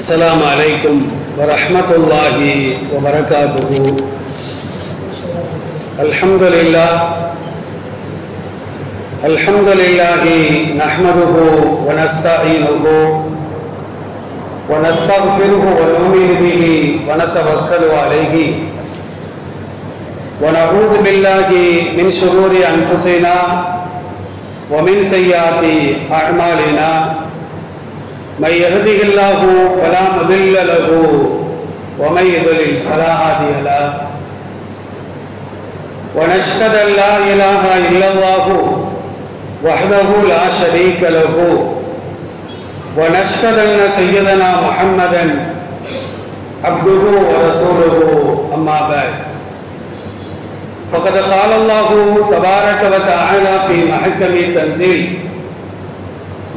السلام عليكم ورحمة الله وبركاته. الحمد لله نحمده ونستعينه ونستغفره ونؤمن به ونتوكل عليه ونعوذ بالله من شرور أنفسنا ومن سيئات أعمالنا. من يهده الله فلا مضل له ومن يضلل فلا هادي له. ونشهد أن لا إله إلا الله وحده لا شريك له ونشهد أن سيدنا محمدا عبده ورسوله. أما بعد فقد قال الله تبارك وتعالى في محكم التنزيل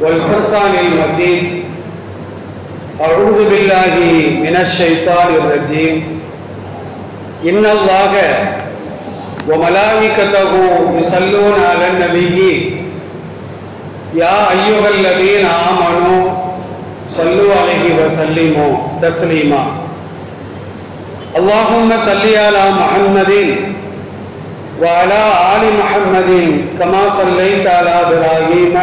والفرقان المجيد: أعوذ بالله من الشيطان الرجيم. إن الله وملائكته يصلون على النبي يا أيها الذين آمنوا صلوا عليه وسلموا تسليما. اللهم صل على محمد وعلى آل محمد كما صليت على إبراهيم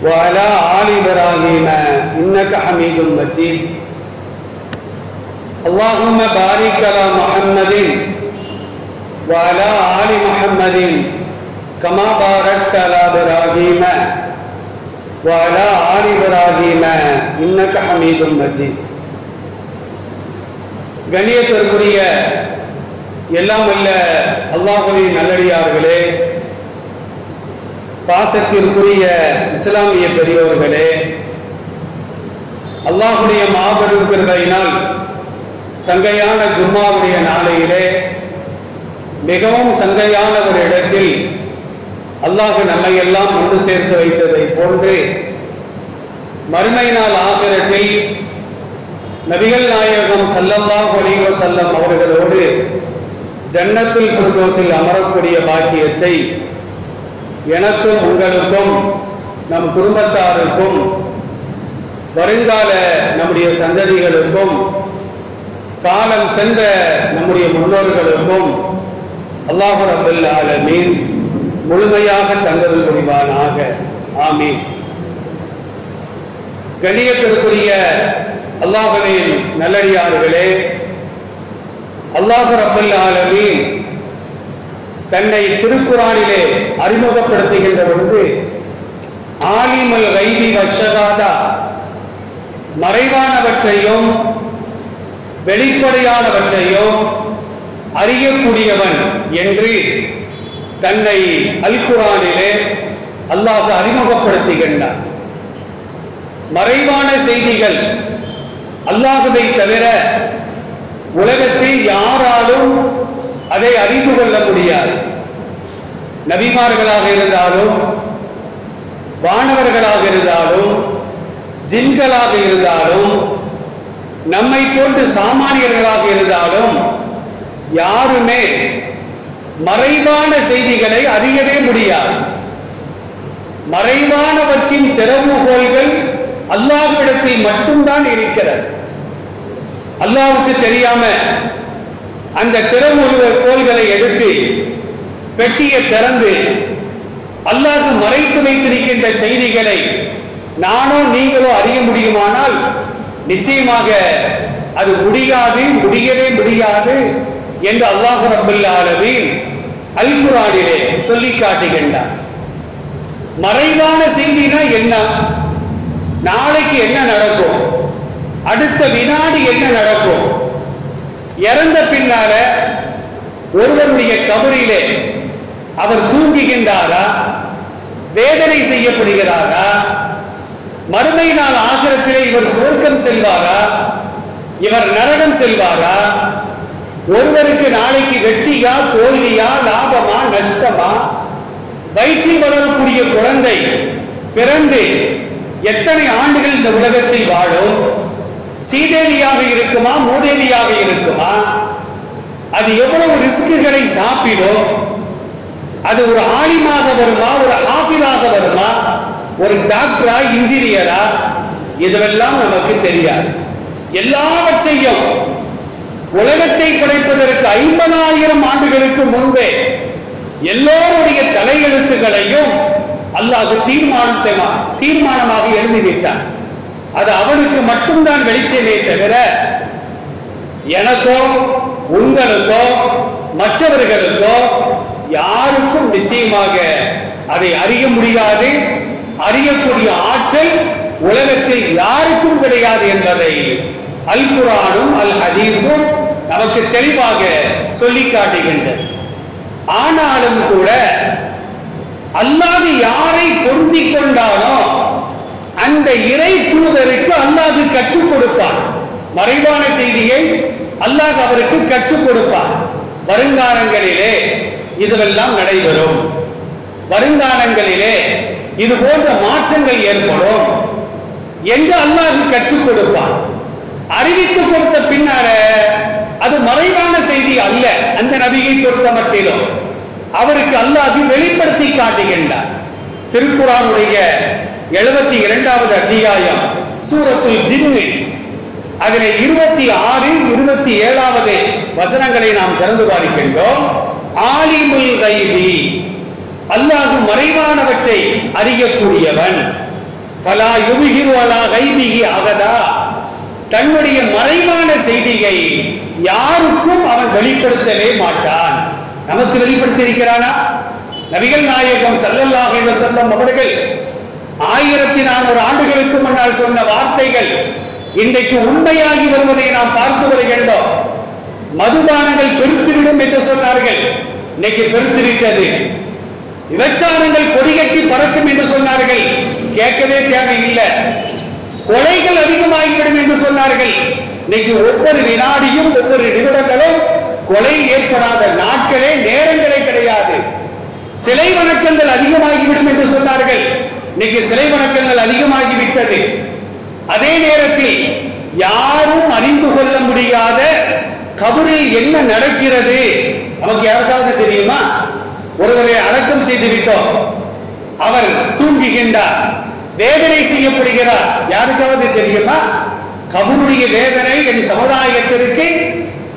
وعلى آل إبراهيم إنك حميد مجيد. اللهم بارك على محمد وعلى آل محمد كما باركت على إبراهيم وعلى آل إبراهيم إنك حميد مجيد. கண்ணியத்திற்குரிய எல்லாம் வல்ல அல்லாஹ்வின் நல்லடியார்களே, பாசத்திற்குரிய இஸ்லாமிய பெரியோர்களே, அல்லாஹ்வுடைய மாபெரும் கிருபையினால் சங்கையான ஜும்மாவுடைய நாளையிலே மிகவும் சங்கையான ஒரு இடத்தில் அல்லாஹ் நம்மை எல்லாம் ஒன்று சேர்த்து வைத்ததை போன்று மறுமை நாள் ஆகிரத்தில் நபிகள் நாயகம் ஸல்லல்லாஹு அலைஹி வஸல்லம் அவர்களோடு ஜன்னத்துல் ஃபிர்தௌஸில் அமரக்கூடிய பாக்கியத்தை எனக்கும் உங்களுக்கும் நம் குடும்பத்தாருக்கும் வருங்கால நம்முடைய சந்ததிகளுக்கும் காலம் சென்ற நம்முடைய முன்னோர்களுக்கும் அல்லாஹ் ரப்பல் ஆலமீன் முழுமையாக தந்தருள் புரிவானாக. ஆமீன். கண்ணியத்திற்குரிய அல்லாஹ்வின் நல்லடியார்களே, அல்லாஹ் ரப்பல் ஆலமீன் தன்னை திருக்குர்ஆனிலே அறிமுகப்படுத்துகின்ற பொழுது ஆலிமுல் கைபி வஷ்ஷஹாதா, மறைவானவற்றையும் வெளிப்படையானவற்றையும் அறியக்கூடியவன் என்று தன்னை அல் குர்ஆனிலே அல்லாஹ் அறிமுகப்படுத்துகின்றான். மறைவான செய்திகள் அல்லாஹ்வை தவிர உலகத்தில் யாராலும் அதை அறிந்து கொள்ள முடியாது. நபிமார்களாக இருந்தாலும், வானவர்களாக இருந்தாலும், ஜின்களாக இருந்தாலும், நம்மை போன்று சாமானியர்களாக இருந்தாலும் யாருமே மறைவான செய்திகளை அறியவே முடியாது. மறைவானவற்றின் திறவுகோல்கள் அல்லாஹ்விடத்தில் மட்டும்தான் இருக்கிறது. அல்லாஹ்வுக்கு தெரியாம அந்த திறவுகோல்களை எடுத்து பெட்டியை திறந்து அல்லாஹ் மறைத்து வைத்திருக்கின்ற செய்திகளை நானோ நீங்களோ அறிய முடியுமானால் நிச்சயமாக அது முடியாது, முடியவே முடியாது என்று அல்லாஹ் ரப்பல் ஆலமீன் அல் குர்ஆனிலே சொல்லி காட்டுகின்றார். மறைவான செய்தினா என்ன? நாளைக்கு என்ன நடக்கும், அடுத்த வினாடி என்ன நடக்கும், இறந்த பின்னால ஒருவருடைய கபரிலே அவர் தூங்குகின்றாரா, வேதனை செய்யப்படுகிறாரா, மறுமை நாள் ஆகிரத்திலே இவர் சொர்க்கம் செல்வாரா, இவர் நரகம் செல்வாரா, ஒருவருக்கு நாளைக்கு வெற்றியா தோல்வியா லாபமா நஷ்டமா, வயிற்றில் வளரக்கூடிய குழந்தை பிறந்து எத்தனை ஆண்டுகள் இந்த உலகத்தில் வாழும், சீதேவியாக இருக்குமா மூதேவியாக இருக்குமா, அது எவ்வளவு ரிஸ்குகளை சாப்பிடும், அது ஒரு ஆலிமாக வருமா ஒரு ஹாஃபிலாக வருமா, ஒரு டாக்டரா இன்ஜினியரா இதுவெல்லாம் நமக்கு தெரியாது. எல்லாவற்றையும் உலகத்தை படைப்பதற்கு 50,000 ஆண்டுகளுக்கு முன்பே எல்லோருடைய தலையெழுத்துக்களையும் அல்லாஹ் தீர்மானமாக எழுதிவிட்டான். அது அவனுக்கு மட்டும்தான் வெளிச்சமே தவிர எனக்கோ உங்களுக்கோ மற்றவர்களுக்கோ யாருக்கும் நிச்சயமாக அதை அறிய முடியாது. அறியக்கூடிய ஆற்றல் உலகத்தில் யாருக்கும் கிடையாது என்பதை அல் குர்ஆனும் அல் ஹதீஸும் நமக்கு தெளிவாக சொல்லி காட்டுகின்றது. ஆனாலும் கூட அல்லாஹ் யாரை பொருந்திக் கொண்டானோ அந்த இறை தூதருக்கு அல்லாஹ் கற்றுக் கொடுப்பான். மறைவான செய்தியை அல்லாஹ் அவருக்கு கற்றுக் கொடுப்பான். வருங்காலங்களிலே இதுவெல்லாம் நடைபெறும். வருங்காலங்களிலே இது போன்ற மாற்றங்கள் ஏற்படும் என்று அல்லாஹ் கற்றுக் கொடுப்பான். அறிவித்து கொடுத்த பின்னால அது மறைவான செய்தி அல்ல. அந்த நபியை பொறுத்த மட்டிலும் அவருக்கு அல்லாஹ் வெளிப்படுத்தி காட்டுகின்றார். திருக்குர்ஆனுடைய 72வது அத்தியாயம் சூரத்துல் ஜின் அதிலே 26, 27வது வசனங்களை நாம் திறந்து பார்க்கின்றோம். ஆலிமுல் கைபி, அல்லாஹ் மறைவானவற்றை அறியக்கூடியவன். ஃபலா யுபிஹிரு அலா கைபிஹி அகதா, தன்னுடைய மறைவான செய்தியை யாருக்கும் அவன் வெளிப்படுத்தவே மாட்டான். நமக்கு வெளிப்படுத்தி இருக்கிறானா? நபிகள் நாயகம் ஸல்லல்லாஹு அலைஹி வஸல்லம் அவர்கள் 1400 ஆண்டுகளுக்கு முன்னால் சொன்ன வார்த்தைகள் இன்றைக்கு உண்மையாகி வருவதை நாம் பார்த்து வருகின்றோம். மதுபானங்கள் பெருத்துவிடும் என்று சொன்னார்கள், இன்னைக்கு பெருத்துவிட்டது. விபச்சாரங்கள் கொடிகட்டி பறக்கும் என்று சொன்னார்கள், கேட்கவே தேவையில்லை. கொலைகள் அதிகமாகிவிடும் என்று சொன்னார்கள், இன்னைக்கு ஒவ்வொரு வினாடியும் ஒவ்வொரு நிமிடங்களும் கொலை ஏற்படாத நாட்களே நேரங்களே கிடையாது. சிலை வணக்கங்கள் அதிகமாகிவிடும் என்று சொன்னார்கள், இன்னைக்கு சிலை வணக்கங்கள் அதிகமாகிவிட்டது. அதே நேரத்தில் யாரும் அறிந்து கொள்ள முடியாத கபரில் என்ன நடக்கிறது நமக்கு யாருக்காவது தெரியுமா? ஒருவரை அடக்கம் செய்து விட்டோம், அவர் தூங்குகின்றார், வேதனை செய்யப்படுகிறார், யாருக்காவது தெரியுமா? கபருடைய வேதனை என் சமுதாயத்திற்கு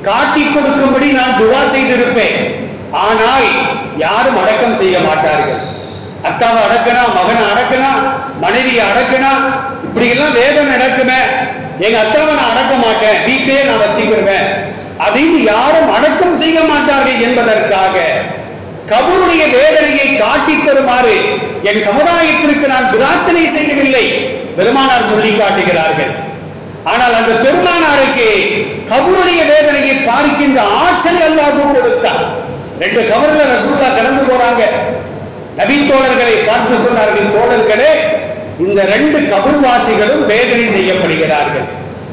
காட்டி கொடுக்கும்படி நான் துவா செய்திருப்பேன். ஆனால் யாரும் அடக்கம் செய்ய மாட்டார்கள். அக்காவை அடக்கனா, மகனை அடக்கனா, மனைவியை அடக்கனா, இப்படி எல்லாம் வேதனை நடக்குமே, எங்க அக்காவை நான் அடக்க மாட்டேன், வீட்டையே நான் வச்சுக்கிடுவேன் அப்படின்னு யாரும் அடக்கம் செய்ய மாட்டார்கள் என்பதற்காக கபருடைய வேதனையை காட்டி தருமாறு என் சமுதாயத்திற்கு நான் பிரார்த்தனை செய்யவில்லை, பெருமானார் சொல்லி காட்டுகிறார்கள். ஆனால் அந்த பெருமானாருக்கு கபருடைய வேதனையை பார்க்கின்ற ஆற்றல் அல்லாஹ் கொடுத்தார். 2 கபர்ல ரசூலுல்லாஹ் கடந்து போறாங்க. நபி தோழர்களை பார்த்து சொன்னார்கள், தோழர்களே, இந்த 2 கபர்வாசிகளும் வேதனை செய்யப்படுகிறார்கள்.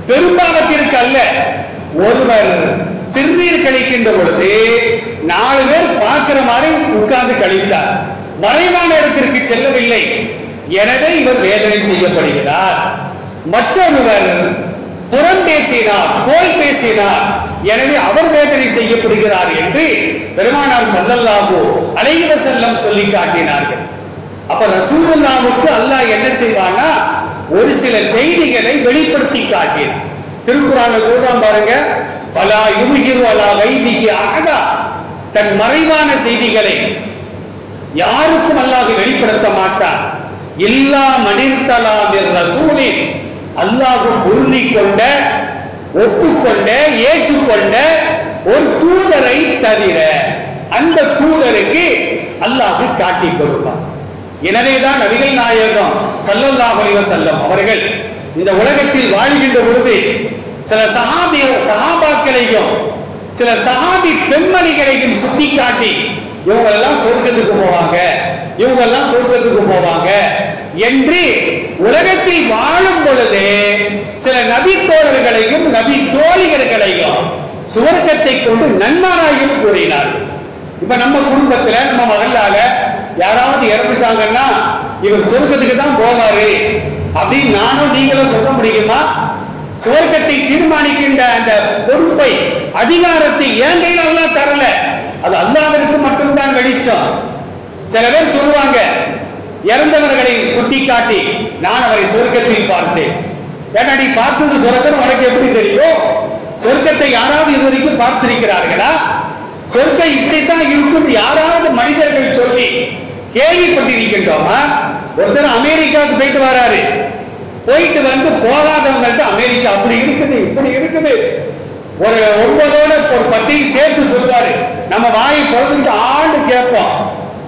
பெரும்பாவத்திற்கு அல்ல, ஒருவர் சிறுநீர் கழிக்கின்ற பொழுது 4 பேர் பார்க்கிற மாதிரி உட்கார்ந்து கழித்தார், மறைவான இடத்திற்கு செல்லவில்லை, எனவே இவர் வேதனை செய்யப்படுகிறார். மற்றொருவர் புறம் பேசினார், கோல் பேசினார், எனவே அவர் வேதனை செய்யப்படுகிறார் என்று பெருமானார் ஸல்லல்லாஹு அலைஹி வஸல்லம் சொல்லி காட்டினார்கள். அப்ப ரசூலுல்லாஹ்வுக்கு அல்லாஹ் என்ன செய்வானா, ஒரு சில செய்திகளை வெளிப்படுத்தி காட்டினார். திருக்குர்ஆன்ல சொல்றான் பாருங்க, ஃபலா யுபிஹிரு அலா கைபிஹி அஹதா, தன் மறைவான செய்திகளை யாருக்கும் அல்லாஹ் வெளிப்படுத்த மாட்டான். இல்லா மனிர்தலா மிர் ரசூலின், அல்லாஹ் பொருந்தி கொண்ட, ஒப்புக்கொண்ட, ஏற்றுக்கொண்ட ஒரு தூதரை தவிர அந்த தூதருக்கு அல்லாஹ் காட்டி கொடுப்பான். எனவேதான் நபிகள் நாயகம் ஸல்லல்லாஹு அலைஹி வஸல்லம் அவர்கள் இந்த உலகத்தில் வாழ்கின்ற பொழுது சில சஹாபாக்களையும் சில சஹாபி பெண்மணிகளையும் சுட்டி காட்டி இவங்க எல்லாம் சொர்க்கத்துக்கு போவாங்க, இவங்க எல்லாம் சொர்க்கத்துக்கு போவாங்க என்று உலகத்தில் வாழும் பொழுது சில நபி தோழர்களையும் நபி தோழிகர்களையும் சுவர்க்கத்தை கொண்டு நன்மாராயம் கூறினார்கள். இப்ப நம்ம குடும்பத்துல, நம்ம மகளால யாராவது இறந்துட்டாங்கன்னா இவர் சொர்க்கத்துக்கு தான் போவாரு அப்படின்னு நானும் நீங்களும் சொல்ல முடியுமா? சுவர்க்கத்தை தீர்மானிக்கின்ற அந்த பொறுப்பை, அதிகாரத்தை என் கையில அல்லாஹ் தரல, அது அல்லாஹ்விற்கு மட்டும்தான் வெளிச்சம். சில பேர் சொல்லுவாங்க, இறந்தவர்களை சுட்டி காட்டி நான் அவரை சொர்க்கத்தில் பார்த்தேன், ஏன்னா நீ பார்த்தது சொர்க்கம் உனக்கு எப்படி தெரியும்? சொர்க்கத்தை யாராவது இது வரைக்கும் பார்த்திருக்கிறார்களா? சொர்க்கம் இப்படித்தான் இருக்கும் யாராவது மனிதர்கள் சொல்லி கேள்விப்பட்டிருக்கின்றோமா? ஒருத்தர் அமெரிக்காவுக்கு போயிட்டு வராரு, போயிட்டு வந்து போகாதவங்கள்ட்ட அமெரிக்கா அப்படி இருக்குது இப்படி இருக்குது ஒரு 9ஓட ஒரு 10 சேர்த்து சொல்வாரு. நம்ம வாயை பொழுதுட்டு ஆண்டு கேட்போம்.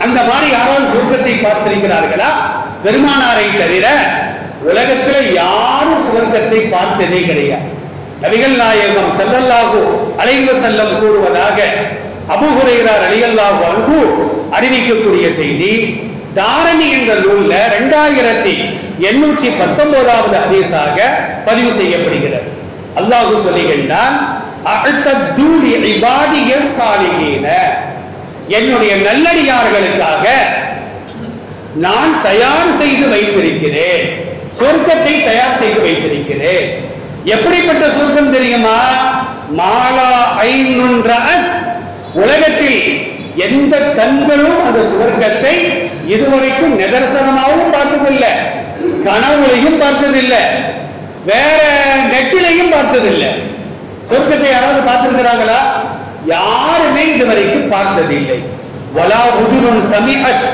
அந்த மாதிரி யாராவது சொர்க்கத்தை பார்த்திருக்கிறார்களா? பெருமானாரை தவிர உலகத்தில் யாரும் சொர்க்கத்தை பார்த்ததே கிடையாது. நபிகள் நாயகம் ஸல்லல்லாஹு அலைஹி வஸல்லம் கூறுவதாக அபூ ஹுரைரா ரலியல்லாஹு அன்ஹு அறிவிக்கக்கூடிய செய்தி தாரணி என்ற நூல்ல 2819வது ஹதீஸாக பதிவு செய்யப்படுகிறது. அல்லாஹ் சொல்லுகின்றான், அஅத்தது லிஇபாதியஸ் ஸாலிஹீன, என்னுடைய நல்லடியார்களுக்காக நான் தயார் செய்து வைத்திருக்கிறேன், சொர்க்கத்தை தயார் செய்து வைத்திருக்கிறேன். எப்படிப்பட்ட சொர்க்கம் தெரியுமா? மாலா ஐனுன் ரஅத், உலகத்தில் எந்த கண்களும் அந்த சொர்க்கத்தை இதுவரைக்கும் நிதர்சனமாகவும் பார்த்ததில்லை, கனவுலையும் பார்த்ததில்லை, வேற நெட்டிலையும் பார்த்ததில்லை. சொர்க்கத்தை யாராவது பார்த்திருக்கிறாங்களா? யாருமே இதுவரைக்கும் பார்த்ததில்லை. வலா உதுருன் சமிஅத்,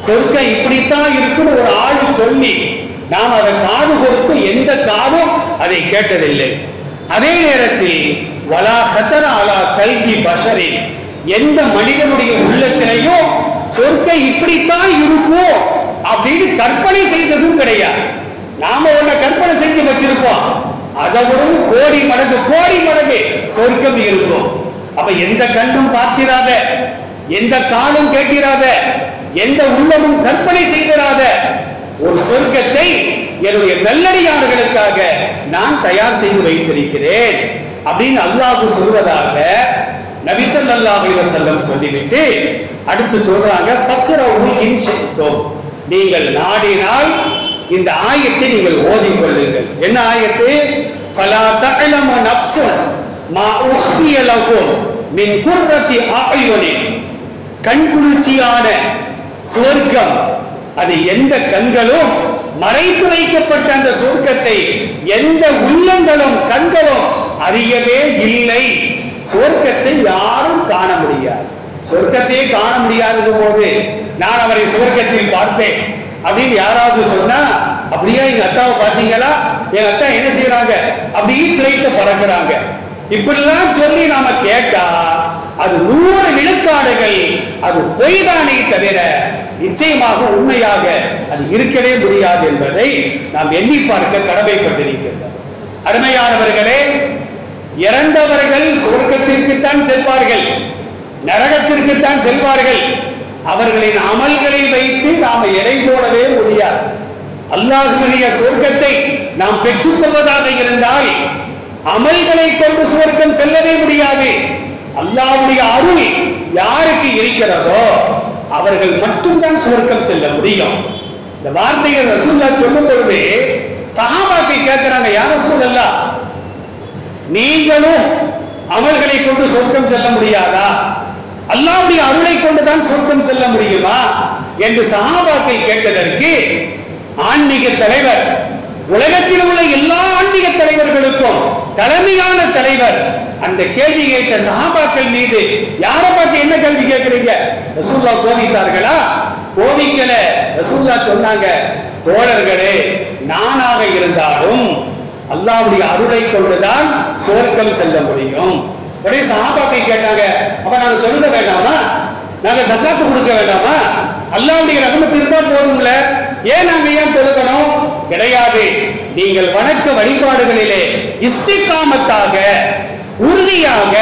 சொர்க்கம் இப்படித்தான் இருக்குன்னு ஒரு ஆள் சொல்லி நாம் அதை காது கொடுத்து எந்த காதும் அதை கேட்டதில்லை. அதே நேரத்தில் வலா ஹதர அலா கல்பி பஷரின், எந்த மனிதனுடைய உள்ளத்திலேயும் சொர்க்கம் இப்படித்தான் இருக்கும் அப்படின்னு கற்பனை செய்ததும் கிடையாது. நாம ஒன்ன கற்பனை செஞ்சு வச்சிருப்போம், அதை விட கோடி மடங்கு சொர்க்கம் இருக்கும். அப்ப எந்த கண்ணும் பார்த்திராத, எந்த காலும் கேட்கிறாத, எந்த உள்ளமும் கற்பனை செய்திராத ஒரு சொர்க்கத்தை என்னுடைய நல்லடியார்களுக்காக நான் தயார் செய்து வைத்திருக்கிறேன் அப்படின்னு அல்லாஹ் சொல்வதாக நபி ஸல்லல்லாஹு அலைஹி வஸல்லம் சொல்லிவிட்டு அடுத்து சொல்றாங்க, ஃபக்ரவு இன் ஷி'தும், நீங்கள் நாடினால் இந்த ஆயத்தை நீங்கள் ஓதிக்கொள்ளுங்கள். என்ன ஆயத்து? ஃபலா தஅலமு நஃப்ஸுன் மா உஃபிய லகும் மின் குர்ரத்தி அயுனின், கண்குளிர்ச்சியான சொர்க்கம், அது எந்த கண்களும் மறைத்து வைக்கப்பட்ட அந்த சொர்க்கத்தை எந்த உள்ளங்களும் கண்களும் அறியவே இல்லை. சொர்க்கத்தை யாரும் காண முடியாது. சொர்க்கத்தையே காண முடியாத போது நான் அவரை சொர்க்கத்தில் பார்த்தேன் அப்படின்னு யாராவது சொன்னா, அப்படியே எங்க அத்தாவை பார்த்தீங்களா, எங்க அத்தா என்ன செய்யறாங்க, அப்படியே பிளைட்ல பறக்குறாங்க, இப்படிலாம் சொல்லி நாம கேட்டா அது 100 விழுக்காடுகள் அது பொய்தானே தவிர நிச்சயமாக உண்மையாக அது இருக்கவே முடியாது என்பதை நாம் எண்ணி பார்க்க கடமைப்பட்டிருக்கின்றோம். அருமையானவர்களே, இறந்தவர்கள் சொர்க்கத்திற்குத்தான் செல்வார்கள், நரகத்திற்குத்தான் செல்வார்கள். அவர்களின் அமல்களை வைத்து நாம எடை போடவே முடியாது. அல்லாஹ்வுடைய சொர்க்கத்தை நாம் பெற்றுக்கொள்வதாக இருந்தால் அமல்களை கொண்டு சொர்க்கம் செல்லவே முடியாது. அல்லாஹ்வுடைய அருள் யாருக்கு இருக்கிறதோ அவர்கள் மட்டும்தான் சொர்க்கம் செல்ல முடியும். இந்த வார்த்தையை ரசூலுல்லாஹ் சொல்லும் பொழுது சஹாபாக்கள் கேட்கிறாங்க, யா ரசூலல்லாஹ், நீங்களும் அமல்களை கொண்டு சொர்க்கம் செல்ல முடியாதா? அல்லாஹ்வுடைய அருளை கொண்டுதான் சொர்க்கம் செல்ல முடியுமா என்று சஹாபாக்கள் கேட்டதற்கு ஆன்மீக தலைவர், உலகத்தில் உள்ள எல்லா ஆன்மீக தலைவர்களுக்கும் தலைமையான தலைவர் அந்த கேள்வி கேட்ட சஹாபாக்கள் மீது யாரை பார்த்து என்ன கேள்வி கேட்கிறீங்க? ரசூலுல்லாஹ் கோபித்தார்களா? கோபிக்கல. ரசூலுல்லாஹ் சொன்னாங்க, தோழர்களே, நானாக இருந்தாலும் அல்லாஹ்வுடைய அருளை கொண்டுதான் சொர்க்கம் செல்ல முடியும். உடனே சஹாபாக்கள் கேட்டாங்க, அப்ப நாங்க தொழுக வேண்டாமா, நாங்க ஜக்காத் கொடுக்க வேண்டாமா, அல்லாஹ்வுடைய ரஹ்மத் இருந்தா போதும்ல, ஏன் நாங்க ஏன் தொழுகணும்? கிடையாது, நீங்கள் வணக்க வழிபாடுகளிலே இஸ்திகாமத்தாக உறுதியாக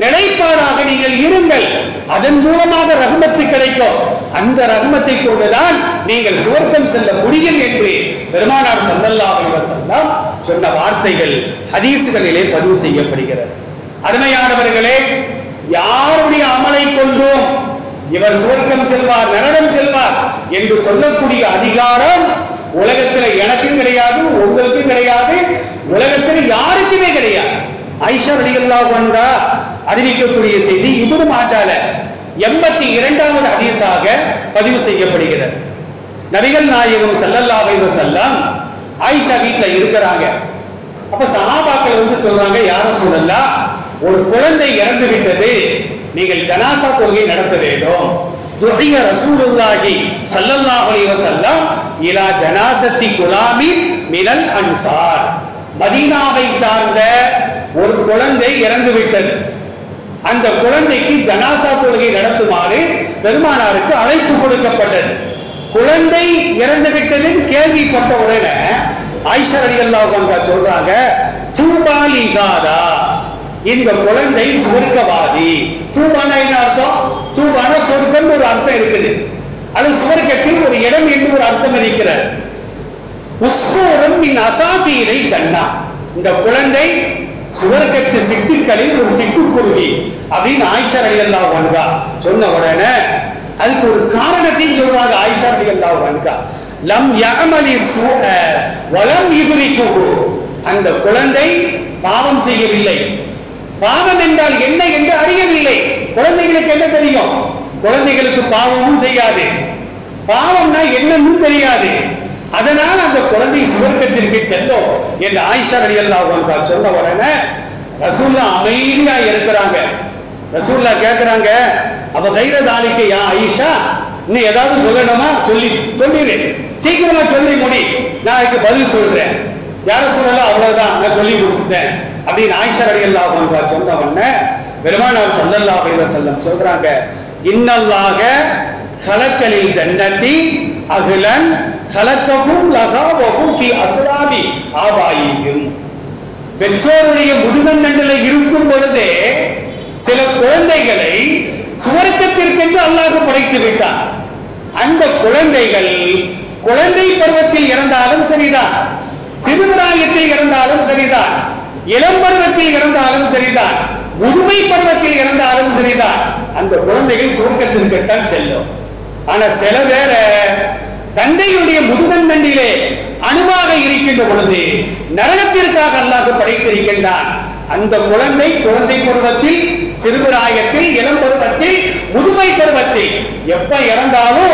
நிலைப்பாடாக நீங்கள் இருங்கள், அதன் மூலமாக ரஹ்மத்து கிடைக்கும், அந்த ரஹ்மத்தை கொண்டுதான் நீங்கள் சுவர்க்கம் செல்ல முடியும் என்று பெருமானார் ஸல்லல்லாஹு அலைஹி வஸல்லம் சொன்ன வார்த்தைகள் ஹதீஸ்களிலே பதிவு செய்யப்படுகிறது. அருமையானவர்களே, யாருடைய அமலை கொண்டும் இவர் சுவர்க்கம் செல்வார், நரகம் செல்வார் என்று சொல்லக்கூடிய அதிகாரம் உலகத்தில் எனக்கும் கிடையாது, உங்களுக்கும் கிடையாது, உலகத்தில் யாருக்குமே கிடையாது. ஆயிஷா ரலியல்லாஹு அன்ஹா அறிவிக்கக்கூடிய செய்தி இப்னு மாஜால 82வது ஹதீஸாக பதிவு செய்யப்படுகிறது. நபிகள் நாயகம் ஸல்லல்லாஹு அலைஹி வஸல்லம் ஆயிஷா வீட்டுல இருக்கிறாங்க. அப்ப சஹாபாக்கள் வந்து சொல்றாங்க, யார சொல்லலாம், ஒரு குழந்தை இறந்து விட்டது, நீங்கள் ஜனாசா தொழுகை நடத்த வேண்டும். துஹிய ரசூலுல்லாஹி ஸல்லல்லாஹு அலைஹி வஸல்லம் இலா ஜனாசத்தி குலாமி மினல் அன்சார். மதீனாவை சார்ந்த ஒரு குழந்தை இறந்து விட்டது. அந்த குழந்தைக்கு ஜனாசா தொழுகை நடத்துமாறு பெருமானாருக்கு அழைப்பு கொடுக்கப்பட்டது. குழந்தை இறந்து விட்டது கேள்விப்பட்ட உடனே ஆயிஷா ரலியல்லாஹு அன்ஹா சொல்றாங்க, தூபா லிகாதா, இந்த குழந்தை சுவர்க்கவாதி. தூபானா என்ன அர்த்தம்? தூபானா சொர்க்கம் ஒரு அர்த்தம் இருக்குது, அது சுவர்க்கத்தில் ஒரு இடம் என்று ஒரு அர்த்தம் இருக்கிறது. உஸ்பூரம் மின் அசாதீரை ஜன்னா, இந்த குழந்தை சுவர்க்கத்து சிட்டுக்களில் ஒரு சிட்டுக்குருவி அப்படின்னு ஆயிஷா ரலியல்லாஹு அன்ஹா சொன்ன உடனே அதுக்கு ஒரு காரணத்தையும் சொல்றாங்க. ஆயிஷா ரலியல்லாஹு அன்ஹா, லம் யஅமலி ஸூஅ வலம் யுத்ரிகுஹு, அந்த குழந்தை பாவம் செய்யவில்லை. பாவம் என்றால் என்ன என்று அறியவில்லை. குழந்தைகளுக்கு என்ன தெரியும்? குழந்தைகளுக்கு பாவமும் செய்யாது, பாவம்னா என்னன்னு தெரியாது. அதனால் அந்த குழந்தை சுவர்க்கத்திற்கு செல்லும் என்று ஆயிஷா ரலியல்லாஹு அன்ஹா சொன்ன உடனே ரசூலுல்லாஹ் அமைதியா இருக்கிறாங்க. ரசூலுல்லாஹ் கேக்குறாங்க, அப்ப கைர தாலிக்க யா ஆயிஷா, இன்னும் ஏதாவது சொல்லணுமா? சொல்லிடு, சீக்கிரமா சொல்லி முடி, நான் அதுக்கு பதில் சொல்றேன். யார சொல்லலாம், அவ்வளவுதான், நான் சொல்லி முடிச்சிட்டேன் அப்படின்னு ஆயிஷா ரலியல்லாஹு அன்ஹா சொன்ன உடனே பெருமானார் ஸல்லல்லாஹு அலைஹி வஸல்லம் சொல்றாங்க, இன்னல்லாஹ خلقலில் ஜன்னதி அஹ்லன் خلقஹும் லஹா வ ஹும் ஃபீ அஸ்லாபி ஆபாயிஹிம். பெற்றோருடைய முதுகண்டங்களில் இருக்கும் பொழுதே சில குழந்தைகளை சுவர்க்கத்திற்கென்று அல்லாஹ் படைத்து விட்டான். அந்த குழந்தைகள் குழந்தை பருவத்தில் இறந்தாலும் சரிதான், சிறுபிராயத்தில் இறந்தாலும் சரிதான், இளம் பருவத்தில் இறந்தாலும் சரிதான், முதுமை பருவத்தில் இறந்தாலும் சரிதான், அந்த குழந்தைகள் சுவர்க்கத்திற்குத்தான் செல்லும். ஆனா சில பேர தந்தையுடைய முதுகண்டண்டிலே அணுவாக இருக்கின்ற பொழுது நரகத்திற்காக அல்லாஹ் படைத்திருக்கின்றான். அந்த குழந்தை குழந்தை பருவத்தில், சிறுபிராயத்தில், இளம் பருவத்தில், முதுமை பருவத்தில் எப்ப இறந்தாலும்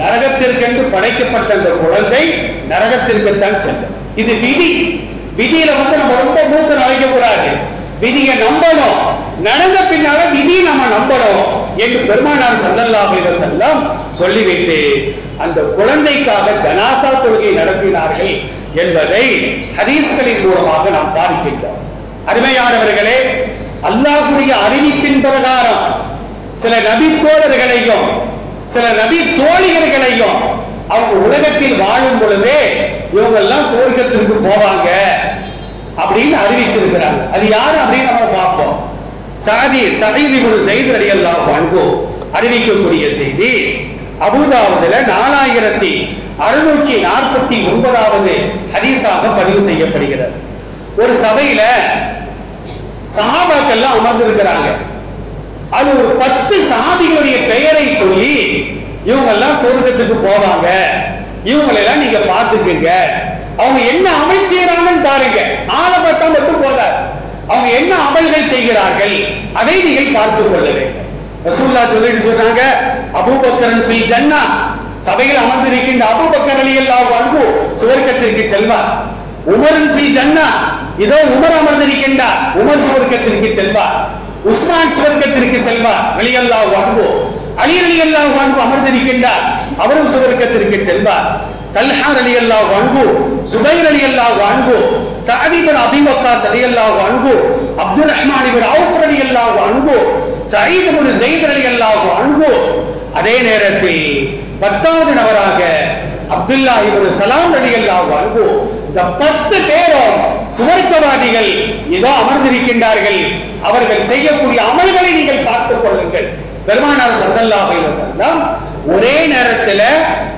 நரகத்திற்கென்று படைக்கப்பட்ட அந்த குழந்தை நரகத்திற்குத்தான் செல்லும். இது விதி. விதியில வந்து நம்ம ரொம்ப மூத்த நுழைக்க கூடாது, விதியை நம்பணும். நடந்த பின்னால விதி நம்ம நம்பணும் என்று பெருமானார் ஸல்லல்லாஹு அலைஹி வஸல்லம் சொல்லிவிட்டு அந்த குழந்தைக்காக ஜனாசா தொழுகை நடத்தினார்கள் என்பதை ஹதீஸ்களின் மூலமாக நாம் பார்க்கின்றோம். அருமையானவர்களே, அல்லாஹ்வுடைய அறிவிப்பின் பிரகாரம் சில நபி தோழர்களையும் சில நபி தோழியர்களையும் அவங்க உலகத்தில் வாழும் பொழுதே இவங்க எல்லாம் சுவர்க்கத்திற்கு போவாங்க அப்படின்னு அறிவிச்சிருக்கிறாங்க. அது யாரு அப்படின்னு நம்ம பார்ப்போம். சயீத் இப்னு ஸைத் ரலியல்லாஹு அன்ஹு அறிவிக்கக்கூடிய செய்தி அபூதாவுதுல 4649வது ஹதீஸாக பதிவு செய்யப்படுகிறது. ஒரு சபையில சஹாபாக்கள் எல்லாம் அமர்ந்திருக்கிறாங்க. அது ஒரு 10 சஹாபிகளுடைய பெயரை சொல்லி இவங்க எல்லாம் சொர்க்கத்துக்கு போவாங்க, இவங்களெல்லாம் நீங்க பார்த்துக்கங்க, அவங்க என்ன அமல் செய்யறாங்கன்னு பாருங்க, ஆளை பார்த்தா மட்டும் போதாது, அவங்க என்ன அமல்கள் செய்கிறார்கள் அதை நீங்கள் பார்த்துக் கொள்ள வேண்டும். ரசூலுல்லாஹ் சொல்லிட்டு சொன்னாங்க, அபூபக்கர் ஃபில் ஜன்னா, சபையில் அமர்ந்திருக்கின்ற அபூபக்கர் ரலியல்லாஹு அன்ஹு சுவர்க்கத்திற்கு செல்வார். உமர் ஃபில் ஜன்னா, இதோ உமர் அமர்ந்திருக்கின்றார், உமர் சுவர்க்கத்திற்கு செல்வார். உஸ்மான் சுவர்க்கத்திற்கு செல்வார் ரலியல்லாஹு அன்ஹு. அலி ரலியல்லாஹு அன்ஹு அமர்ந்திருக்கின்றார், அவரும் சுவர்க்கத்திற்கு செல்வார். தல்ஹா ரலியல்லாஹு அன்ஹு, சுபைர் ரலியல்லாஹு அன்ஹு, சஅத் இப்னு அபீ வக்காஸ் ரலியல்லாஹு அன்ஹு, அப்துர் ரஹ்மான் இப்னு அவுஃப் ரலியல்லாஹு அன்ஹு, சயீத் இப்னு ஸைத் ரலியல்லாஹு அன்ஹு. அதே நேரத்தில் 10வது நபராக அப்துல்லாஹ் இப்னு சலாம் ரலியல்லாஹு அன்ஹு. இந்த 10 பேரும் சுவர்க்கவாதிகள் இதோ அமர்ந்திருக்கின்றார்கள், அவர்கள் செய்யக்கூடிய அமல்களை நீங்கள் பார்த்துக் கொள்ளுங்கள். பெருமானார் ஸல்லல்லாஹு அலைஹி வஸல்லம் ஒரே நேரத்தில்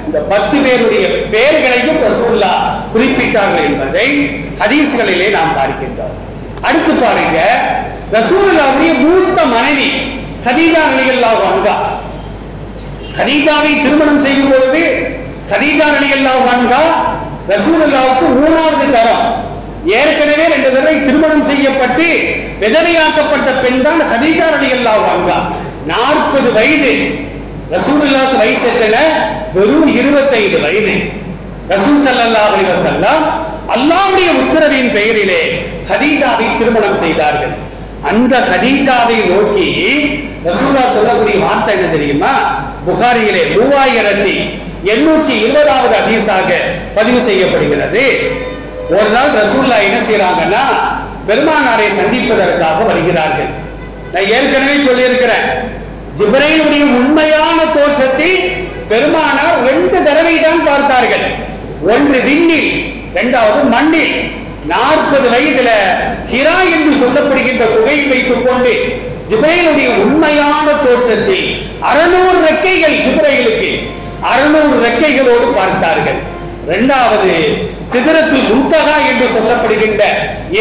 இந்த 10 பேருடைய பெயர்களையும் ரசூலுல்லாஹ் குறிப்பிட்டார்கள் என்பதை ஹதீஸ்களிலே நாம் பார்க்கின்றோம். அடுத்து பாருங்க, ரசூலுல்லாஹ்வுடைய மூத்த மனைவி கதீஜா ரலியல்லாஹு அன்ஹா. கதீஜாவை திருமணம் செய்யும் பொழுது கதீஜா ரலியல்லாஹு அன்ஹா ரசூலுல்லாஹ்வுக்கு 3வது தரம். ஏற்கனவே 2 தடவை திருமணம் செய்யப்பட்டு விதவையாக்கப்பட்ட பெண் தான் கதீஜா ரலியல்லாஹு அன்ஹா. 40 வயது. ரசூலுல்லாஹ்வுக்கு வயசு எத்தனை? வெறும் 25 வயது. ரசூல் ஸல்லல்லாஹு அலைஹி வஸல்லம் அல்லாஹ்வுடைய உத்தரவின் பெயரிலே கதீஜாவை திருமணம் செய்தார்கள். அந்த கதீஜாவை நோக்கி ரசூலுல்லாஹ் சொல்லக்கூடிய வார்த்தை என்ன தெரியுமா? புகாரியிலே 3820வது ஹதீஸாக பதிவு செய்யப்படுகிறது. ஒரு நாள் ரசூலுல்லாஹ் என்ன செய்யறாங்கன்னா பெருமானாரை சந்திப்பதற்காக வருகிறார்கள். நான் ஏற்கனவே சொல்லியிருக்கிறேன், ஜிப்ரீலுடைய உண்மையான தோற்றத்தை பெருமானார் 2 தடவை தான் பார்த்தார்கள். ஒன்று விண்ணில், இரண்டாவது மண்ணில். 40 வயதுல ஹிரா என்று சொல்லப்படுகின்ற குகையை வைத்துக் கொண்டு ஜிப்ரீலுடைய உண்மையான தோற்றத்தை 600 ரெக்கைகள் ஜிப்ரீலுக்கு 600 ரெக்கைகளோடு பார்த்தார்கள். இரண்டாவது சிதறத்துல் முன்தகா என்று சொல்லப்படுகின்ற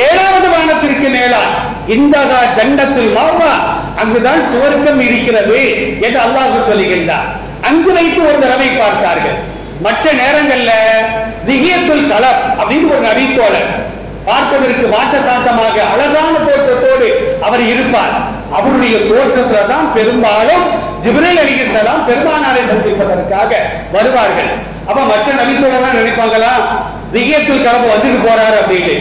7வது வானத்திற்கு மேலால் இந்தகா ஜன்னத்துல் மஅவா, அங்குதான் சுவர்க்கம் இருக்கிறது என்று அல்லாஹ் சொல்லுகின்றார். அங்கு வைத்து ஒரு தடவை பார்த்தார்கள். மற்ற நேரங்கள்ல திஹியத்துல் கலப் அப்படின்னு ஒரு நபித்தோழர் பார்ப்பதற்கு வாட்ட சாட்டமாக அழகான தோற்றத்தோடு அவர் இருப்பார். அவருடைய தோற்றத்துல தான் பெரும்பாலும் ஜிப்ரீல் அலைஹிஸ்ஸலாம் பெருமானாரை சந்திப்பதற்காக வருவார்கள். அப்ப மற்ற நபித்தோழர் நினைப்பாங்களா திஹியத்துல் கலப் வந்துட்டு போறாரு அப்படின்னு.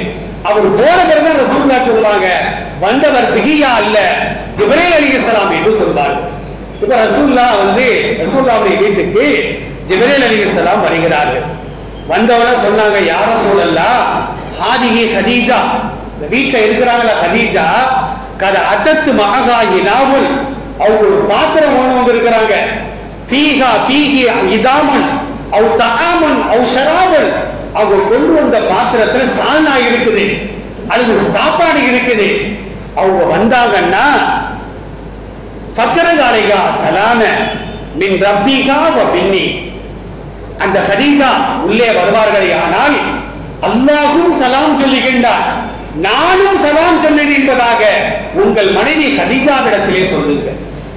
அவர் போற பிறகு ரசூலுல்லாஹ் சொல்லுவாங்க, வந்தவர் திஹியா அல்ல ஜிப்ரீல் அலைஹிஸ்ஸலாம் என்று சொல்வார்கள். இப்ப ரசூலுல்லாஹ்வுடைய வீட்டுக்கு ஜிப்ரீல் அலைஹிஸ்ஸலாம் வருகிறார்கள். வந்தவங்க சொன்னாங்க, யா ரசூலல்லாஹ் ஹாதிஹி கதீஜா, இந்த வீட்ல இருக்கிறாங்களா கதீஜா, கத அதத்து மஹா இனாவுல், அவங்க ஒரு பாத்திரம் கொண்டு வந்திருக்கிறாங்க. ஃபீஹி இதாமன் அவ் தஆமன் அவ் ஷராபன், அவங்க கொண்டு வந்த பாத்திரத்துல சால்னா இருக்குது, அது சாப்பாடு இருக்குது. அவங்க வந்தாங்கன்னா ஃபக்கரகாலிகா சலாம மின் ரப்பிகா வ பின்னி, அந்த கதீஜா உள்ளே வருவார்களே ஆனால் அல்லாஹ்வும் சலாம் சொல்லுகின்றார், நானும் சலாம் சொன்னேன் என்பதாக உங்கள் மனைவி கதீஜாவிடத்திலே சொல்லுங்க.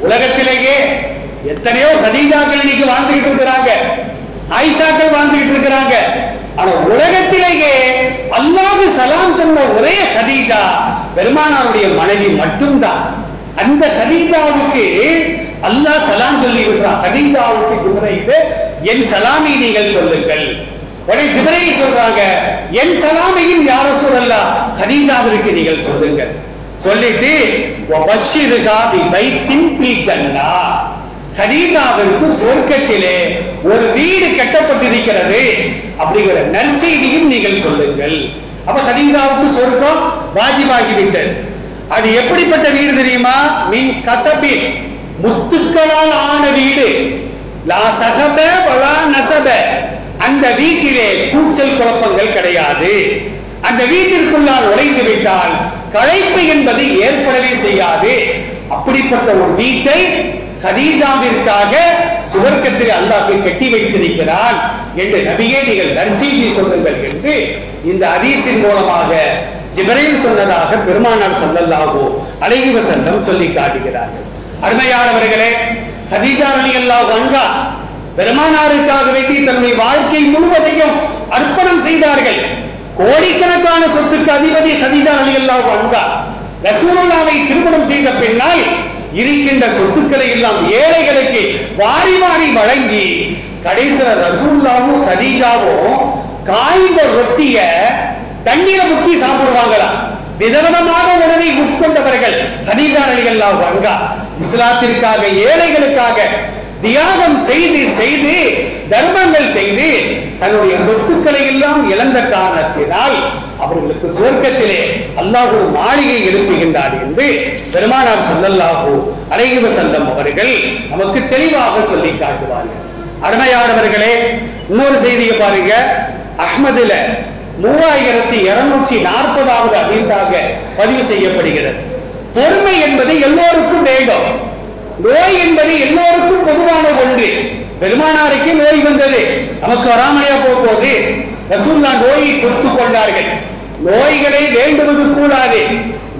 உலகத்திலேயே எத்தனையோ கதீஜாக்கள் இன்னைக்கு வாழ்ந்துகிட்டு இருக்கிறாங்க, ஆயிஷாக்கள் வாழ்ந்துகிட்டு இருக்கிறாங்க. ஆனா உலகத்திலேயே அல்லாஹ் சலாம் சொன்ன ஒரே கதீஜா பெருமானாருடைய மனைவி மட்டும்தான். அந்த கதீஜாவுக்கு அல்லாஹ் சலாம் சொல்லி விடுறான். கதீஜாவுக்கு ஜிப்ரீல் என் சலாமை நீங்கள் சொல்லுங்கள். உடனே ஜிப்ரீல் சொல்றாங்க, என் சலாமையும் யா ரசூலல்லாஹ் கதீஜாவிற்கு நீங்கள் சொல்லுங்கள். சொல்லிட்டு வபஷ்ஷிருஹா பிபைத்தின் ஃபில் ஜன்னah, கதீஜாவிற்கு சொர்க்கத்திலே ஒரு வீடு கட்டப்பட்டிருக்கிறது அப்படிங்கிற நற்செய்தியும் நீங்கள் சொல்லுங்கள். அப்ப கதீஜாவுக்கு சொர்க்கம் வாஜிபாகிவிட்டது. அது எப்படிப்பட்ட வீடு தெரியுமா? மின் கசபி, முத்துக்களால் ஆன வீடு. லா சகப வலா நசப, அந்த வீட்டிலே கூச்சல் குழப்பங்கள் கிடையாது. அந்த வீட்டிற்குள்ளால் நுழைந்து விட்டால் களைப்பு என்பது ஏற்படவே செய்யாது. அப்படிப்பட்ட ஒரு வீட்டை கதீஜாவிற்காக சுவர்க்கத்தில் அல்லாஹ் கட்டி வைத்திருக்கிறான் என்று நபியே நீங்கள் நற்செய்தி சொல்லுங்கள் என்று இந்த ஹதீஸின் மூலமாக ஜிப்ரீல் சொன்னதாக பெருமானார் ஸல்லல்லாஹு அலைஹி வஸல்லம் சொல்லி காட்டுகிறார்கள். அருமையானவர்களே, கதீஜா ரலியல்லாஹு அன்ஹா பெருமானாருக்காக வேண்டி தன்னுடைய வாழ்க்கை முழுவதையும் அர்ப்பணம் செய்தார்கள். கோடிக்கணக்கான சொத்துக்கு அதிபதி கதீஜா ரலியல்லாஹு அன்ஹா ரசூலுல்லாஹ்வை திருமணம் செய்த பின்னால் இருக்கின்ற சொத்துக்களை எல்லாம் ஏழைகளுக்கு வாரி வாரி வழங்கி கடைசியில் ரசூலுல்லாஹ்வும் கதீஜாவும் காய்ந்த ரொட்டிய தண்ணீர முக்கி சாப்பிடுவாங்களா. விதவிதமான உணவை உட்கொண்டவர்கள் கதீஜா ரலியல்லாஹு அன்ஹா. இஸ்லாத்திற்காக ஏழைகளுக்காக தியாகம் செய்து செய்து தர்மங்கள் செய்து தன்னுடைய சொத்துக்களை எல்லாம் இழந்த காரணத்தினால் அவர்களுக்கு சொர்க்கத்திலே அல்லாஹ் ஒரு மாளிகை எழுப்புகின்றார் என்று பெருமானார் ஸல்லல்லாஹு அலைஹி வஸல்லம் அவர்கள் நமக்கு தெளிவாக சொல்லி காட்டுவார்கள். அருமையானவர்களே, இன்னொரு செய்தியை பாருங்க. அஹ்மதுல 3240வது ஹதீஸாக பதிவு செய்யப்படுகிறது. பொறுமை என்பது எல்லோருக்கும் வேண்டும். நோய் என்பது எல்லோருக்கும் பொதுவான ஒன்று. பெருமானாருக்கு நோய் வந்தது, நமக்கு வராமலையா போகும்போது ரசூலுல்லாஹ் நோயை கொடுத்துக் கொண்டார்கள். நோய்களை வேண்டுவது கூடாது.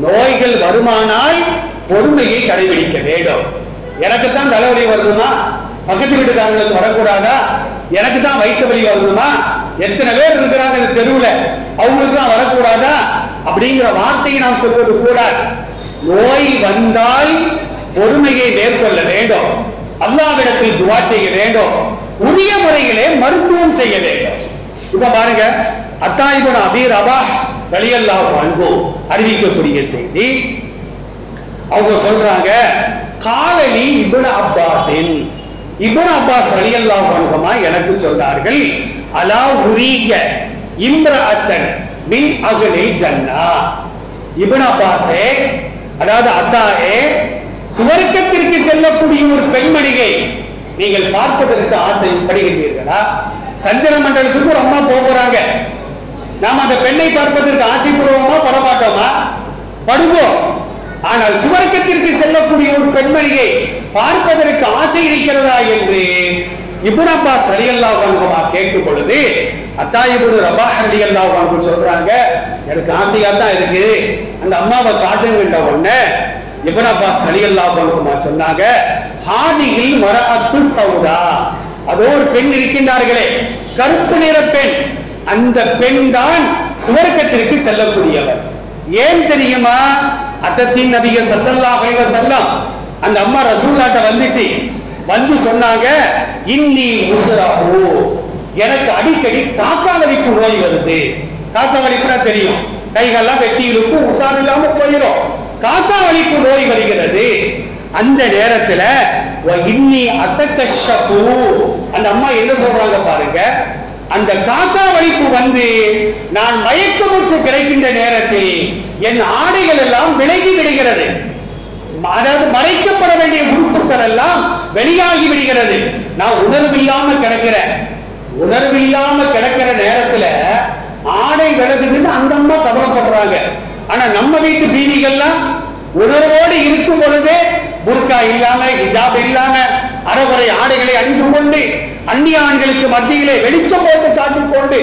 நோய்கள் வருமானால் பொறுமையை கடைபிடிக்க வேண்டும். எனக்கு தான் தலைவலி வருதுமா, பக்கத்து வீட்டுக்காரங்களுக்கு வரக்கூடாதா? எனக்கு தான் வயிற்று வலி வருதுமா, எத்தனை பேர் இருக்கிறாங்க இந்த தெருவுல, அவங்களுக்கு தான் வரக்கூடாதா அப்படிங்கிற வார்த்தையை நாம் சொல்வது கூடாது. நோய் வந்தால் பொறுமையை மேற்கொள்ள வேண்டும். அல்லாஹ்விடத்தில் துஆ செய்ய வேண்டும். உரிய முறையிலே மருத்துவம் செய்ய வேண்டும். இப்ப பாருங்க, அத்தா இப்னு அபீ ரபாஹ் ரலியல்லாஹு அன்ஹு அறிவிக்கக்கூடிய செய்தி. அவங்க சொல்றாங்க, காலலி இப்னு அப்பாஸின், இப்னு அப்பாஸ் ரலியல்லாஹு அன்ஹுமா எனக்கு சொன்னார்கள், அலா உரிய இம்ரஅத்தன் மின் அஹ்லில் ஜன்னா. இப்னு அப்பாஸே, அதாவது அத்தாயே, சுவர்க்கத்திற்கு செல்லக்கூடிய ஒரு பெண்மணியை நீங்கள் பார்ப்பதற்கு ஆசைப்படுகின்றீர்களா? சந்திர மண்டலத்துக்கு ஒரு அம்மா போறாங்க, நாம் அந்த பெண்ணை பார்ப்பதற்கு ஆசைப்படுவோமா படமாட்டோமா? படுவோம். ஆனால் சுவர்க்கத்திற்கு செல்லக்கூடிய ஒரு பெண்மணியை பார்ப்பதற்கு ஆசை இருக்கிறதா என்று இப்னு அப்பாஸ் ரலியல்லாஹு அன்ஹு கேட்கும் பொழுது அத்தா இப்னு ரபாஹ் ரலியல்லாஹு அன்ஹு சொல்றாங்க, எனக்கு ஆசையா தான் இருக்கு, அந்த அம்மாவை காட்டுங்கன்ற உடனே இப்னு அப்பாஸ் ரலியல்லாஹு அன்ஹு சொன்னாங்க, ஹாதிஹில் மரஅத்து சௌதா, அதோ ஒரு பெண் இருக்கின்றார்களே, கருப்பு நிற பெண், அந்த பெண் தான் சுவர்க்கத்திற்கு செல்லக்கூடியவர். ஏன் தெரியுமா? அத்தத்தின் நபிய ஸல்லல்லாஹு அலைஹி வஸல்லம், அந்த அம்மா ரசூலுல்லாஹ்ட்ட வந்துச்சு, வந்து சொன்னாங்க, இன்னி உஸ்ராஹு, எனக்கு அடிக்கடி காக்கா வலிப்பு நோய் வருது. காக்கா வலிப்புனா தெரியும், கைகள்லாம் வெட்டி இருக்கும், உசார் இல்லாம போயிடும். காக்கா வலிப்பு நோய் வருகிறது. அந்த நேரத்துல இன்னி அத்தகஷஃபு, அந்த அம்மா என்ன சொல்றாங்க பாருங்க, அந்த காக்கா வலிப்பு வந்து நான் மயக்க மூச்சு கிடைக்கின்ற நேரத்தில் என் ஆடைகள் எல்லாம் விலகி விடுகிறது, அதாவது மறைக்கப்பட வேண்டிய உறுப்புகள் எல்லாம் வெளியாகி விடுகிறது, நான் உணர்வில்லாம கிடக்கிறேன். உணர்வில்லாம கிடக்கிற நேரத்துல ஆடை விலகுதுன்னு அந்த அம்மா கவலைப்படுறாங்க. ஆனா நம்ம வீட்டு பீதிகள்லாம் உணர்வோடு இருக்கும் பொழுதே புர்கா இல்லாம, ஹிஜாப் இல்லாம, அறகுறை ஆடைகளை அணிந்து கொண்டு அந்நிய ஆண்களுக்கு மத்தியிலே வெளிச்சம் போட்டு காட்டிக்கொண்டு,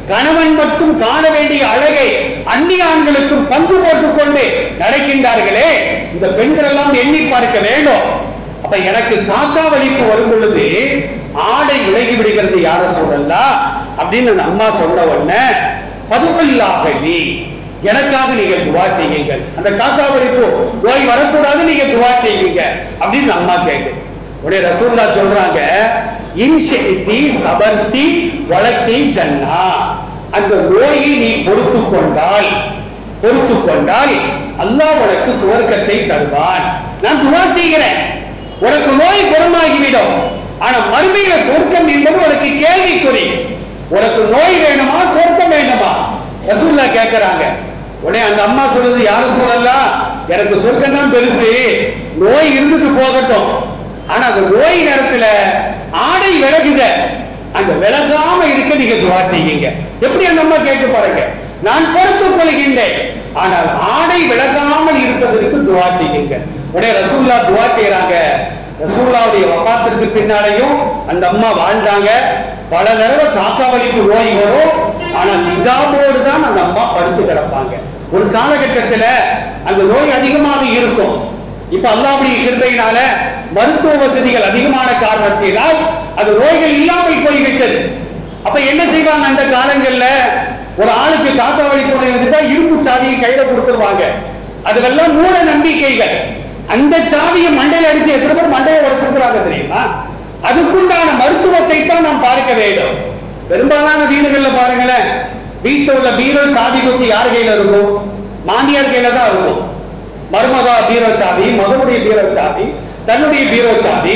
கணவன் மட்டும் காண வேண்டிய அழகை அந்நிய ஆண்களுக்கும் பங்கு போட்டுக் கொண்டு நடக்கின்றார்களே, இந்த பெண்கள் எல்லாம் எண்ணி பார்க்க வேண்டும். அப்ப எனக்கு காக்கா வலிப்பு வரும் பொழுது ஆடை விலகி விடுகிறது யார சொல்லலாம் அப்படின்னு அம்மா சொன்ன உடனே, ஃபதுல்லாஹி லி, எனக்காக நீங்க துஆ செய்யுங்கள், அந்த காக்கா வலிப்பு நோய் வரக்கூடாது, நீங்க துஆ செய்யுங்க அப்படின்னு அம்மா கேட்கு. உடனே ரசூலுல்லாஹ் சொல்றாங்க, இன்ஷிதி சபர்தி வலக்கி ஜன்னா, அந்த நோயை நீ பொறுத்து கொண்டால் அல்லாஹ் உனக்கு சுவர்க்கத்தை தருவான். நான் துஆ செய்கிறேன், உனக்கு நோய் குணமாகிவிடும். ஆனா மறுமையில சொர்க்கம் என்பது உனக்கு கேள்விக்குறி. உனக்கு நோய் வேணுமா சொர்க்கம் வேணுமா? ரசூலுல்லாஹ் கேட்கிறாங்க. உடனே அந்த அம்மா சொல்றது, யாரு சொல்லலாம், எனக்கு சொர்க்கம் தான் பெருசு, நோய் இருந்துட்டு போகட்டும். ஆனா அந்த நோய் நேரத்துல ஆடை விலகுத, அந்த விலகாம இருக்க நீங்க துஆ செய்யுங்க. எப்படி அந்த அம்மா கேட்டு பாருங்க, நான் பொறுத்துக் கொள்கின்றேன், ஆனால் ஆடை விலகாமல் இருப்பதற்கு துஆ செய்யுங்க. உடனே ரசூலுல்லாஹ் துஆ செய்றாங்க. ரசூலுல்லாஹ்வுடைய வஃபாத்திற்கு பின்னாலேயும் அந்த அம்மா வாழ்ந்தாங்க. பல தடவை காக்கா வலிப்பு நோய் வரும், ஆனா ஹிஜாபோடு தான் அந்த அம்மா படுத்து கிடப்பாங்க. ஒரு காலகட்டத்தில் அந்த நோய் அதிகமாக இருக்கும். இப்ப அல்லாஹ்வுடைய கிருபையினால மருத்துவ வசதிகள் அதிகமான காரணத்தினால் அந்த நோய்கள் இல்லாமல் போய்விட்டது. அப்ப என்ன செய்வாங்க, அந்த காலங்கள்ல ஒரு ஆளுக்கு காக்கா வலிப்பு நோய் வந்துட்டா இரும்பு சாவியை கையில கொடுத்துருவாங்க. அதுவெல்லாம் மூட நம்பிக்கைகள். அந்த சாவியை மண்டையில அடிச்சு எத்தனை பேர் மண்டையை உடைச்சிருக்கிறாங்க தெரியுமா? அதுக்குண்டான மருத்துவத்தை தான் நாம் பார்க்க வேண்டும். பெரும்பாலான வீடுகள்ல பாருங்களேன், வீட்டில் உள்ள பீரோ சாவி கொத்தி யார் கையில இருக்கும்? மாமியார் கையில தான் இருக்கும். மருமகா பீரோ சாவி, மகனுடைய பீரோ சாவி, தன்னுடைய பீரோ சாவி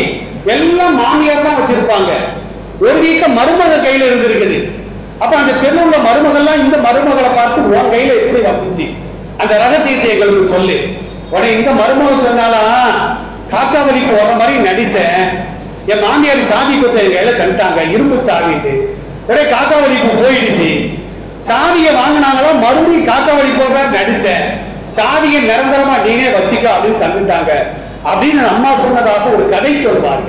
எல்லாம் மாமியார் தான் வச்சிருப்பாங்க. ஒரு வீட்டுல மருமக கையில இருந்திருக்குது. அப்ப அந்த தெருவில் உள்ள மருமகள்லாம் இந்த மருமகளை பார்த்து உன் கையில எப்படி வந்துச்சு, அந்த ரகசியத்தை எங்களுக்கு சொல்லு. உடனே இந்த மருமகள் சொன்னாலாம், காக்கா வலிக்கு வர மாதிரி நடிச்சேன், என் மாமியார் சாவி கொத்த என் கையில தந்துட்டாங்க, இரும்பு சாவிட்டு. உடனே காக்கா வலிப்பு போயிடுச்சு. சாவியை வாங்கினாங்களோ, மறுபடியும் காக்கா வலிப்போட நடிச்சேன், சாவியை நிரந்தரமா நீனே வச்சுக்க அப்படின்னு தந்துட்டாங்க அப்படின்னு அம்மா சொன்னதாக ஒரு கதை சொல்வாங்க.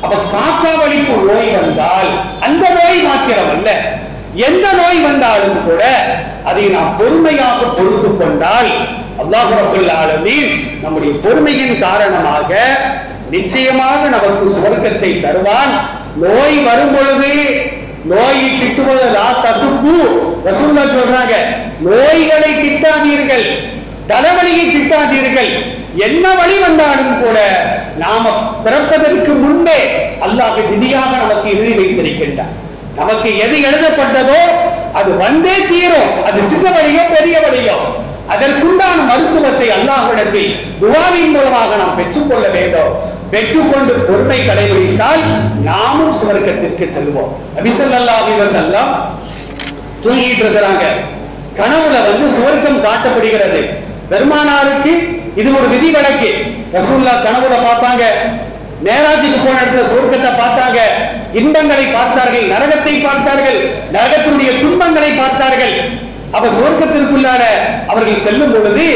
அப்ப காக்கா வலிப்பு நோய் வந்தால் அந்த நோய் மாத்திரம் அல்ல, எந்த நோய் வந்தாலும் கூட அதை நாம் பொறுமையாக பொறுத்து கொண்டால் அல்லாஹ் ரப்பல் ஆலமீன் நம்முடைய பொறுமையின் காரணமாக நிச்சயமாக நமக்கு சுவர்க்கத்தை தருவான். நோய் வரும் பொழுது நோயை திட்டுவது லா தசுப்பு, ரசூலுல்லாஹ் சொல்றாங்க, நோய்களை திட்டாதீர்கள், தலைவலியை திட்டாதீர்கள். என்ன வழி வந்தாலும் கூட நாம பிறப்பதற்கு முன்பே அல்லாஹ் விதியாக நமக்கு எழுதி வைத்திருக்கின்றார். நமக்கு எது எழுதப்பட்டதோ அது வந்தே தீரும். அது சின்ன வழியோ பெரிய வழியோ அதற்குண்டான மருத்துவத்தை அல்லாஹ்விடத்தில் துஆவின் மூலமாக நாம் பெற்றுக்கொள்ள வேண்டும். பெற்றுக்கொண்டு பொறுமை கடைபிடித்தால் நாமும் சுவர்க்கத்திற்கு செல்வோம். நபி ஸல்லல்லாஹு அலைஹி வஸல்லம் தூங்கிட்டு இருக்கிறாங்க. கனவுல சுவர்க்கம் காட்டப்படுகிறது. பெருமானாருக்கு இது ஒரு விதிவிலக்கு. ரசூலுல்லாஹ் கனவுல பார்த்தாங்க. மேராஜுக்கு போன இடத்துல சொர்க்கத்தை பார்த்தாங்க, இன்பங்களை பார்த்தார்கள், நரகத்தை பார்த்தார்கள், நரகத்தினுடைய துன்பங்களை பார்த்தார்கள். அப்ப சொர்க்கத்திற்குள்ளார அவர்கள் செல்லும் பொழுது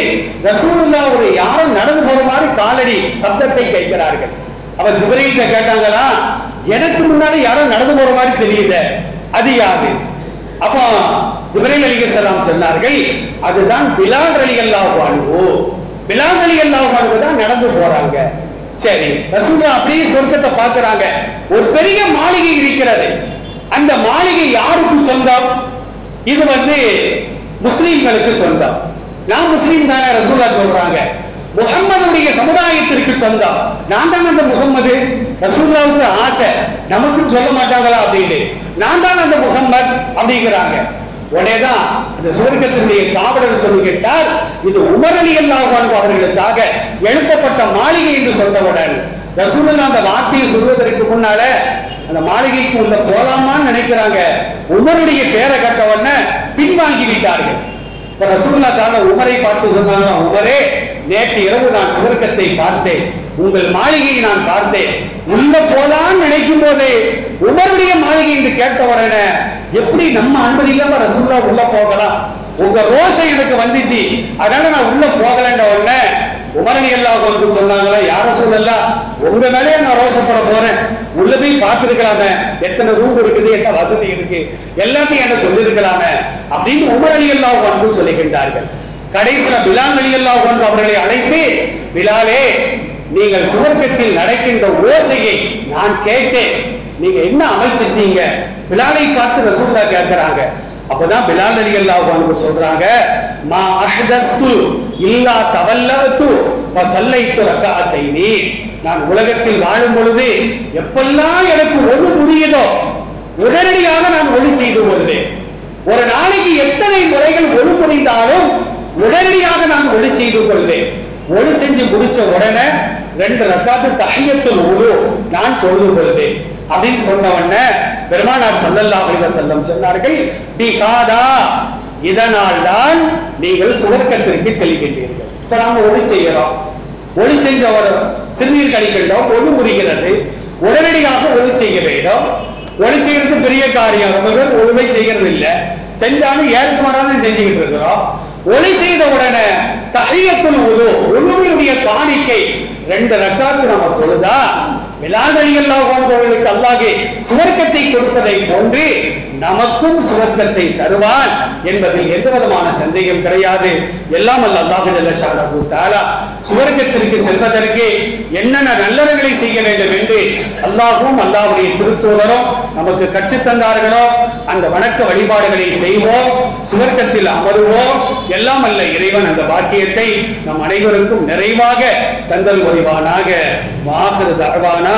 ரசூலுல்லாஹ் ஒரு யாரும் நடந்து போற மாதிரி காலடி சப்தத்தை கேட்கிறார்கள். அப்ப ஜிப்ரீல்கிட்ட கேட்டாங்களா, எனக்கு முன்னாடி யாரும் நடந்து போற மாதிரி தெரியல, அது யாரு? அப்ப ஜிப்ரீல் அலைஹிஸ்ஸலாம் சொன்னார்கள், அதுதான் பிலால் ரலியல்லாஹு அன்ஹு. பிலால் ரலியல்லாஹு அன்ஹு தான் நடந்து போறாங்க. சரி, ரசூலுல்லாஹ் அப்படியே சொர்க்கத்தை பார்க்கறாங்க. ஒரு பெரிய மாளிகை இருக்கிறது. அந்த மாளிகை யாருக்கு சொந்தம்? இது முஸ்லிம்களுக்கு சொந்தம். நான் முஸ்லீம் தானே ரசூலுல்லாஹ் சொல்றாங்க. முஹம்மதுடைய சமுதாயத்திற்கு சொந்தம். நான் தான் அந்த முகம்மது. ரசூலுல்லாஹ்வுக்கு ஆசை, நமக்கும் சொல்ல மாட்டாங்களா அப்படின்னு. நான் தான் அந்த முகம்மது அப்படிங்கிறாங்க. உடனேதான் அந்த சுவர்க்கத்தினுடைய காவலர் சொல்லி கேட்டார், இது உமர் ரலியல்லாஹு அன்ஹு அவர்களுக்காக எழுப்பப்பட்ட மாளிகை என்று சொன்னவுடன் ரசூலுல்லாஹ் அந்த வார்த்தையை சொல்வதற்கு முன்னால அந்த மாளிகைக்கு உள்ள போலாமான்னு நினைக்கிறாங்க. உமருடைய பேரை கட்டவன பின்வாங்கி விட்டார்கள். ரசூலுல்லாஹ் உமரை பார்த்து சொன்னாங்க, உமரே, நேற்று இரவு நான் சுவர்க்கத்தை பார்த்தேன், உங்கள் மாளிகையை நான் பார்த்தேன். உள்ள போலான்னு நினைக்கும் போதே உமருடைய மாளிகை என்று கேட்டவுடனே எப்படி நம்ம அனுமதி இல்லாம ரசூலுல்லாஹ் உள்ள போகலாம்? உங்க ரோஷம் எனக்கு வந்துச்சு, அதனால நான் உள்ள போகலன்ற உடனே உமர் ரலியல்லாஹு அன்ஹு சொன்னாங்களா, யார ரசூலல்லாஹ், உங்க மேலே நான் ரோஷப்பட போறேன், உள்ள போய் பார்த்திருக்கலாமே, எத்தனை ரூம் இருக்குது, என்ன வசதி இருக்கு, எல்லாத்தையும் என்ன சொல்லியிருக்கலாமே அப்படின்னு உமர் ரலியல்லாஹு அன்ஹு சொல்லுகின்றார்கள். கடைசியில் பிலால் ரலியல்லாஹு அன்ஹு அவர்களை அழைத்து, பிலாலே, நீங்கள் சுவர்க்கத்தில் நடக்கின்ற ஓசையை நான் கேட்டேன், நீங்க என்ன அமல் செஞ்சீங்க? பிலாலை பார்த்து ரசூலுல்லாஹ் கேட்கிறாங்க. அப்பதான் பிலால் ரலியல்லாஹு அன்ஹு சொல்றாங்க, மா அஹ்தஸ்து இல்லா தவல்லது ஃபஸல்லைத்து ரக்அத்தைனி. நான் உலகத்தில் வாழும் பொழுது எப்பெல்லாம் எனக்கு ஒளி புரியுதோ உடனடியாக நான் ஒளி செய்து கொள்வேன். ஒரு நாளைக்கு எத்தனை முறைகள் ஒளி புரிந்தாலும் உடனடியாக நான் ஒளி செய்து கொள்வேன். ஒளி செஞ்சு முடிச்ச உடனே 2 ரக்காத்து தஹியத்துல் வுது நான் தொழுது கொள்வேன் அப்படின்னு சொன்ன உடனே பெருமானார் ஸல்லல்லாஹு அலைஹி வஸல்லம் சொன்னார்கள், பிஹாதா, இதனால் தான் நீங்கள் சுவர்க்கத்திற்கு செல்கின்றீர்கள். இப்ப நாம ஒளி செய்யறோம், ஒளி செஞ்ச ஒரு சிறுநீர் கழிக்கின்றோம், ஒளி முறிகிறது, உடனடியாக ஒளி செய்ய வேண்டும். ஒளி செய்யறது பெரிய காரியம், ரொம்ப பேர் ஒழுவை செய்யறது இல்லை, செஞ்சாலும் ஏற்க மாட்டாலும் செஞ்சுக்கிட்டு இருக்கிறோம். ஒளி செய்த உடனே தஹியத்துல் வுது, உளுவினுடைய காணிக்கை 2 ரக்காத்து நம்ம தொழுதா பிலால் ரலியல்லாஹு அன்ஹு அவர்களுக்கு அல்லாஹ் சுவர்க்கத்தை கொடுப்பதை போன்று நமக்கும் சுவர்க்கத்தை தருவான் என்பதில் எந்த விதமான சந்தேகம் கிடையாது. எல்லாம் அல்லாஹ் ஜல்ல ஷானஹு தஆலா சுவர்க்கத்திற்கு செல்வதற்கு என்னென்ன நல்லறங்களை செய்ய வேண்டும் என்று அல்லாஹ்வும் அல்லாஹ்வுடைய திருத்தூதரும் நமக்கு கற்றுத் தந்தார்களோ அந்த வணக்க வழிபாடுகளை செய்வோம், சுவர்க்கத்தில் அமருவோம். எல்லாம் அல்ல இறைவன் அந்த பாக்கியத்தை நம் அனைவருக்கும் நிறைவாக தந்தல் புரிவானாக. வாஹிரு தஅவானா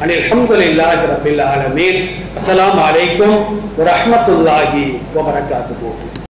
அனில் ஹம்துலில்லாஹி ரப்பில் ஆலமீன். அஸ்ஸலாமு அலைக்கும் வரஹ்மத்துல்லாஹி வபரகாத்துஹு.